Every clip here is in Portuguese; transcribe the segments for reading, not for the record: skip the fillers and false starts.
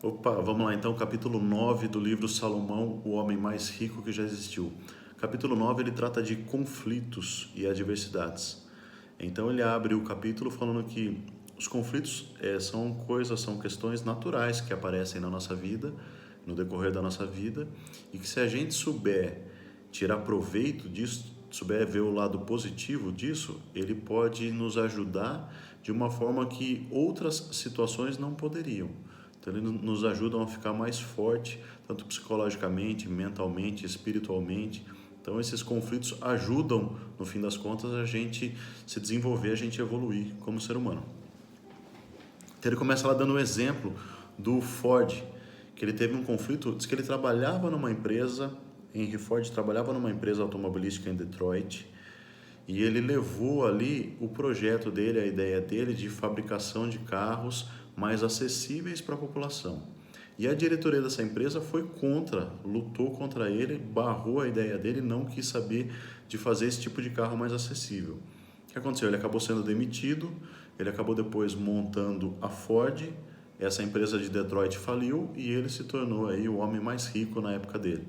Opa, vamos lá então, capítulo 9 do livro Salomão, o homem mais rico que já existiu. Capítulo 9 ele trata de conflitos e adversidades. Então ele abre o capítulo falando que os conflitos são questões naturais que aparecem na nossa vida, no decorrer da nossa vida, e que se a gente souber tirar proveito disso, souber ver o lado positivo disso, ele pode nos ajudar de uma forma que outras situações não poderiam. Então, eles nos ajudam a ficar mais forte, tanto psicologicamente, mentalmente, espiritualmente. Então, esses conflitos ajudam, no fim das contas, a gente se desenvolver, a gente evoluir como ser humano. Então, ele começa lá dando um exemplo do Ford, que ele teve um conflito, diz que ele trabalhava numa empresa, Henry Ford trabalhava numa empresa automobilística em Detroit, e ele levou ali o projeto dele, a ideia dele de fabricação de carros mais acessíveis para a população. E a diretoria dessa empresa foi contra, lutou contra ele, barrou a ideia dele, não quis saber de fazer esse tipo de carro mais acessível. O que aconteceu? Ele acabou sendo demitido, ele acabou depois montando a Ford, essa empresa de Detroit faliu e ele se tornou aí o homem mais rico na época dele.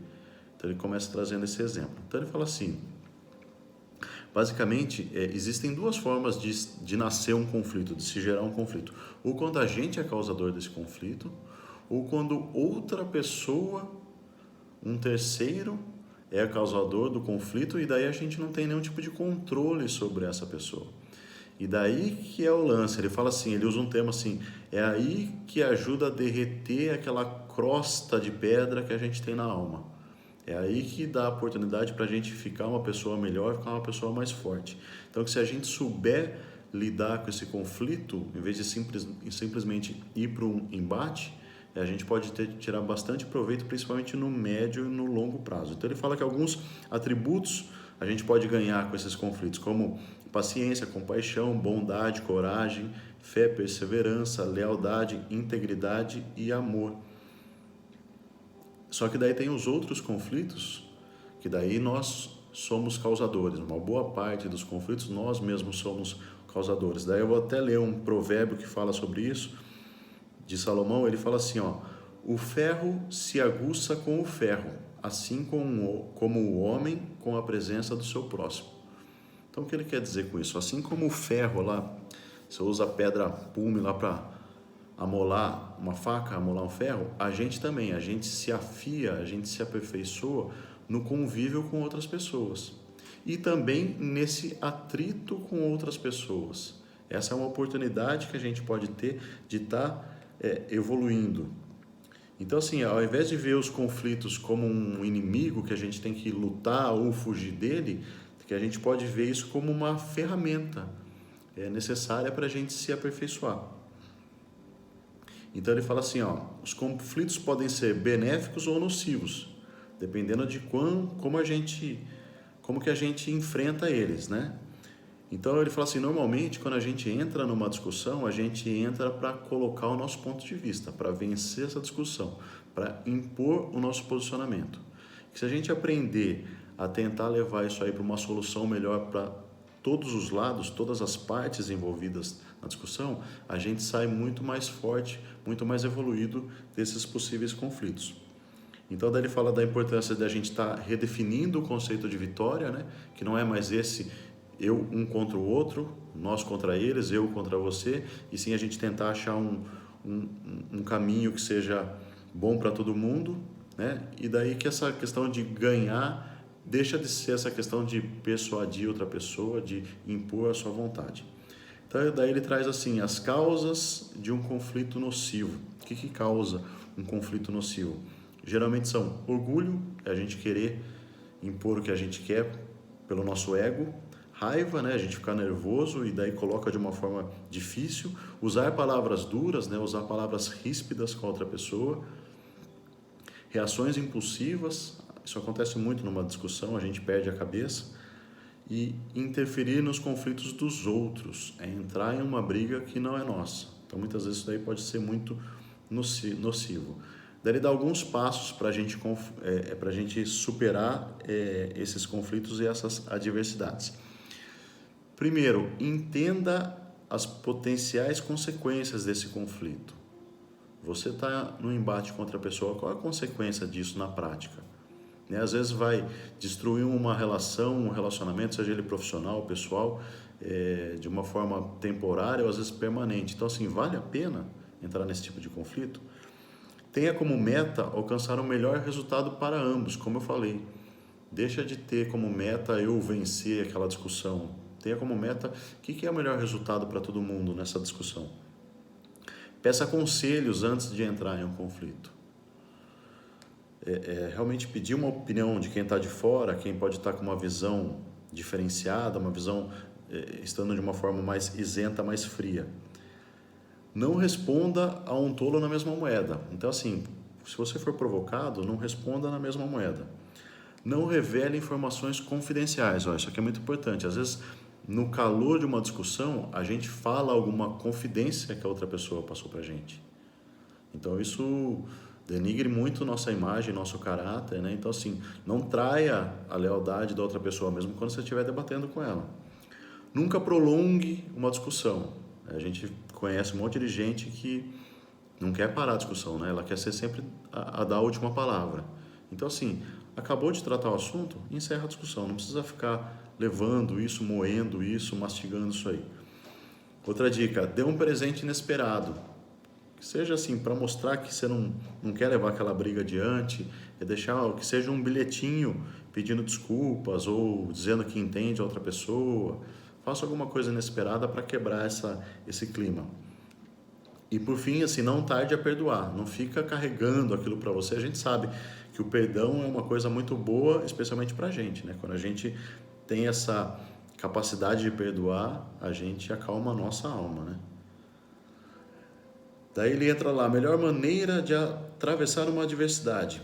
Então ele começa trazendo esse exemplo. Então ele fala assim: basicamente, existem duas formas de nascer um conflito, de se gerar um conflito. Ou quando a gente é causador desse conflito, ou quando outra pessoa, um terceiro, é causador do conflito e daí a gente não tem nenhum tipo de controle sobre essa pessoa. E daí que é o lance, ele fala assim, ele usa um termo assim, é aí que ajuda a derreter aquela crosta de pedra que a gente tem na alma. É aí que dá a oportunidade para a gente ficar uma pessoa melhor, ficar uma pessoa mais forte. Então, que se a gente souber lidar com esse conflito, em vez de simplesmente ir para um embate, a gente pode tirar bastante proveito, principalmente no médio e no longo prazo. Então, ele fala que alguns atributos a gente pode ganhar com esses conflitos, como paciência, compaixão, bondade, coragem, fé, perseverança, lealdade, integridade e amor. Só que daí tem os outros conflitos, que daí nós somos causadores. Uma boa parte dos conflitos nós mesmos somos causadores. Daí eu vou até ler um provérbio que fala sobre isso, de Salomão. Ele fala assim, ó: o ferro se aguça com o ferro, assim como o homem com a presença do seu próximo. Então o que ele quer dizer com isso? Assim como o ferro lá, você usa a pedra pume lá para amolar uma faca, amolar um ferro, a gente também, a gente se afia, a gente se aperfeiçoa no convívio com outras pessoas e também nesse atrito com outras pessoas. Essa é uma oportunidade que a gente pode ter de estar evoluindo. Então, assim, ao invés de ver os conflitos como um inimigo que a gente tem que lutar ou fugir dele, que a gente pode ver isso como uma ferramenta necessária para a gente se aperfeiçoar. Então ele fala assim, ó, os conflitos podem ser benéficos ou nocivos, dependendo de como que a gente enfrenta eles, né? Então ele fala assim, normalmente quando a gente entra numa discussão, a gente entra para colocar o nosso ponto de vista, para vencer essa discussão, para impor o nosso posicionamento. Que se a gente aprender a tentar levar isso aí para uma solução melhor para todos os lados, todas as partes envolvidas na discussão, a gente sai muito mais forte, muito mais evoluído desses possíveis conflitos. Então, daí ele fala da importância de a gente estar redefinindo o conceito de vitória, né? Que não é mais esse eu um contra o outro, nós contra eles, eu contra você, e sim a gente tentar achar um caminho que seja bom para todo mundo, né? E daí que essa questão de ganhar deixa de ser essa questão de persuadir outra pessoa, de impor a sua vontade. Então, daí ele traz assim, as causas de um conflito nocivo. O que causa um conflito nocivo? Geralmente são orgulho, é a gente querer impor o que a gente quer pelo nosso ego, raiva, né, a gente ficar nervoso e daí coloca de uma forma difícil, usar palavras duras, né, usar palavras ríspidas com a outra pessoa, reações impulsivas, isso acontece muito numa discussão, a gente perde a cabeça, e interferir nos conflitos dos outros, é entrar em uma briga que não é nossa. Então muitas vezes isso daí pode ser muito nocivo. Daí ele dá alguns passos para a gente superar esses conflitos e essas adversidades. Primeiro, entenda as potenciais consequências desse conflito. Você está no embate contra a pessoa, qual é a consequência disso na prática? Né? Às vezes vai destruir uma relação, um relacionamento, seja ele profissional, pessoal, de uma forma temporária ou às vezes permanente. Então, assim, vale a pena entrar nesse tipo de conflito? Tenha como meta alcançar o melhor resultado para ambos, como eu falei. Deixa de ter como meta eu vencer aquela discussão. Tenha como meta o que é o melhor resultado para todo mundo nessa discussão. Peça conselhos antes de entrar em um conflito. Realmente pedir uma opinião de quem está de fora, quem pode estar com uma visão diferenciada, uma visão estando de uma forma mais isenta, mais fria. Não responda a um tolo na mesma moeda. Então, assim, se você for provocado, não responda na mesma moeda. Não revele informações confidenciais. Isso aqui é muito importante. Às vezes, no calor de uma discussão, a gente fala alguma confidência que a outra pessoa passou para a gente. Então, isso denigre muito nossa imagem, nosso caráter, né? Então, assim, não traia a lealdade da outra pessoa, mesmo quando você estiver debatendo com ela. Nunca prolongue uma discussão. A gente conhece um monte de gente que não quer parar a discussão, né? Ela quer ser sempre a dar a última palavra. Então, assim, acabou de tratar o assunto, encerra a discussão. Não precisa ficar levando isso, moendo isso, mastigando isso aí. Outra dica, dê um presente inesperado. Que seja assim, para mostrar que você não quer levar aquela briga adiante, deixar que seja um bilhetinho pedindo desculpas ou dizendo que entende a outra pessoa. Faça alguma coisa inesperada para quebrar esse clima. E por fim, assim, não tarde a perdoar. Não fica carregando aquilo para você. A gente sabe que o perdão é uma coisa muito boa, especialmente para a gente, né? Quando a gente tem essa capacidade de perdoar, a gente acalma a nossa alma, né? Daí ele entra lá, a melhor maneira de atravessar uma adversidade,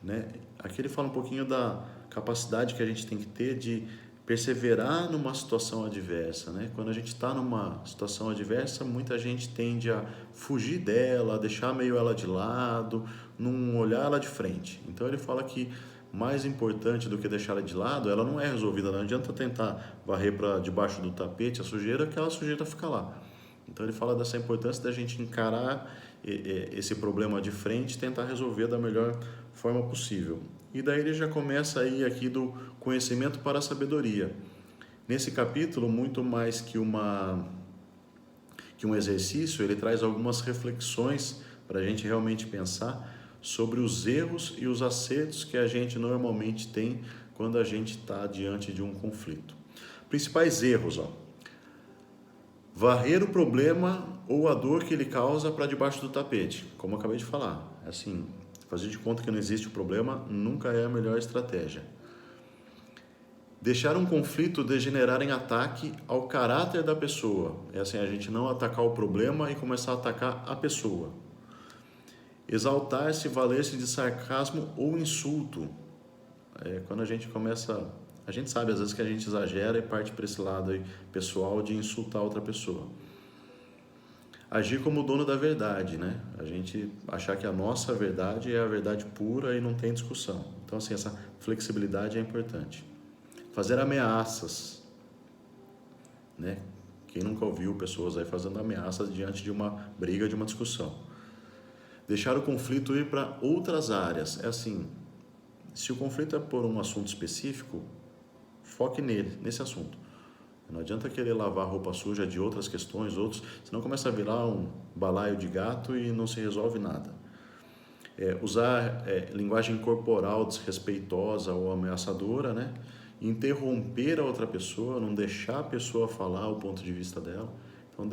né? Aqui ele fala um pouquinho da capacidade que a gente tem que ter de perseverar numa situação adversa, né? Quando a gente está numa situação adversa, muita gente tende a fugir dela, a deixar meio ela de lado, não olhar ela de frente. Então ele fala que mais importante do que deixar ela de lado, ela não é resolvida, não adianta tentar varrer para debaixo do tapete a sujeira, que aquela sujeira fica lá. Então ele fala dessa importância da gente encarar esse problema de frente e tentar resolver da melhor forma possível. E daí ele já começa aí aqui do conhecimento para a sabedoria. Nesse capítulo, muito mais que um exercício, ele traz algumas reflexões para a gente realmente pensar sobre os erros e os acertos que a gente normalmente tem quando a gente está diante de um conflito. Principais erros, varrer o problema ou a dor que ele causa para debaixo do tapete, como eu acabei de falar. Assim, fazer de conta que não existe o problema nunca é a melhor estratégia. Deixar um conflito degenerar em ataque ao caráter da pessoa. É assim, a gente não atacar o problema e começar a atacar a pessoa. Exaltar-se, valer-se de sarcasmo ou insulto. Quando a gente começa... A gente sabe às vezes que a gente exagera e parte para esse lado aí, pessoal de insultar outra pessoa. Agir como dono da verdade, né? A gente achar que a nossa verdade é a verdade pura e não tem discussão. Então, assim, essa flexibilidade é importante. Fazer ameaças, né? Quem nunca ouviu pessoas aí fazendo ameaças diante de uma briga, de uma discussão. Deixar o conflito ir para outras áreas. É assim, se o conflito é por um assunto específico, foque nesse assunto. Não adianta querer lavar roupa suja de outras questões, senão começa a virar um balaio de gato e não se resolve nada. Usar linguagem corporal desrespeitosa ou ameaçadora, né? Interromper a outra pessoa, não deixar a pessoa falar o ponto de vista dela. Então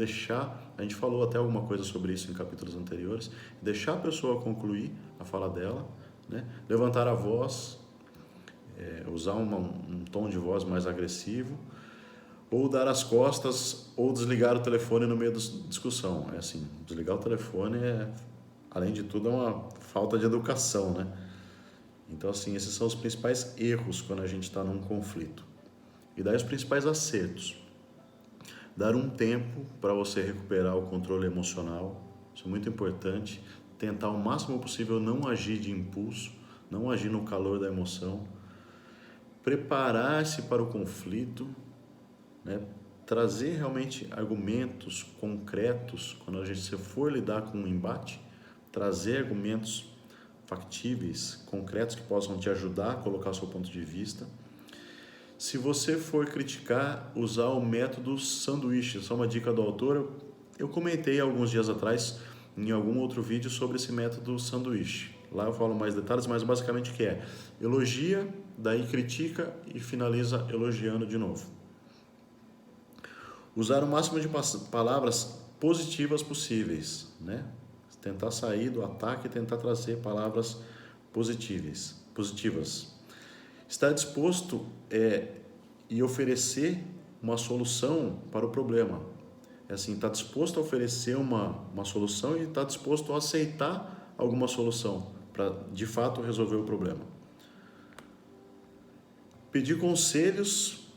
a gente falou até alguma coisa sobre isso em capítulos anteriores, deixar a pessoa concluir a fala dela, né? Levantar a voz, usar um tom de voz mais agressivo, ou dar as costas, ou desligar o telefone no meio da discussão. É assim, desligar o telefone além de tudo, é uma falta de educação, né? Então, assim, esses são os principais erros quando a gente está num conflito. E daí os principais acertos. Dar um tempo para você recuperar o controle emocional, isso é muito importante. Tentar o máximo possível não agir de impulso, não agir no calor da emoção. Preparar-se para o conflito, né? trazer realmente argumentos concretos, quando a gente for lidar com um embate, trazer argumentos factíveis, concretos, que possam te ajudar a colocar o seu ponto de vista. Se você for criticar, usar o método sanduíche, só uma dica do autor, eu comentei alguns dias atrás em algum outro vídeo sobre esse método sanduíche. Lá eu falo mais detalhes, mas basicamente o que é? Elogia, daí critica e finaliza elogiando de novo. Usar o máximo de palavras positivas possíveis, né? Tentar sair do ataque e tentar trazer palavras positivas. Estar disposto e oferecer uma solução para o problema. É assim, estar disposto a oferecer uma solução e estar disposto a aceitar alguma solução para, de fato, resolver o problema. Pedir conselhos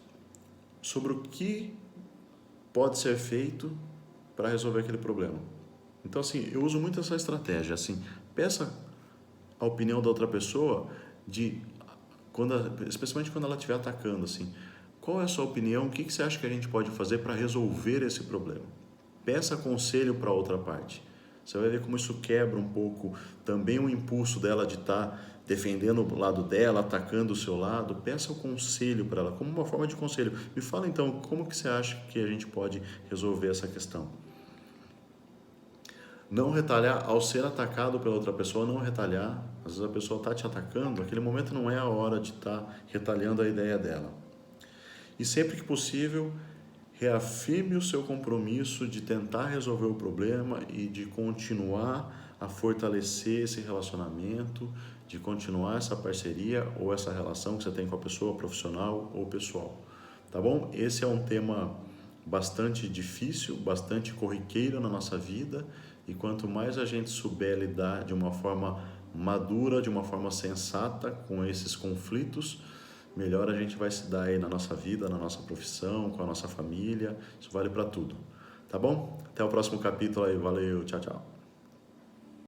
sobre o que pode ser feito para resolver aquele problema. Então, assim, eu uso muito essa estratégia, assim, peça a opinião da outra pessoa, especialmente quando ela estiver atacando, assim, qual é a sua opinião, o que você acha que a gente pode fazer para resolver esse problema? Peça conselho para a outra parte. Você vai ver como isso quebra um pouco também o impulso dela de estar defendendo o lado dela, atacando o seu lado. Peça o conselho para ela, como uma forma de conselho. Me fala então, como que você acha que a gente pode resolver essa questão? Não retalhar, ao ser atacado pela outra pessoa, não retalhar. Às vezes a pessoa está te atacando, aquele momento não é a hora de estar retalhando a ideia dela. E sempre que possível, reafirme o seu compromisso de tentar resolver o problema e de continuar a fortalecer esse relacionamento, de continuar essa parceria ou essa relação que você tem com a pessoa, profissional ou pessoal. Tá bom? Esse é um tema bastante difícil, bastante corriqueiro na nossa vida, e quanto mais a gente souber lidar de uma forma madura, de uma forma sensata com esses conflitos, melhor a gente vai se dar aí na nossa vida, na nossa profissão, com a nossa família. Isso vale para tudo. Tá bom? Até o próximo capítulo aí. Valeu, tchau, tchau.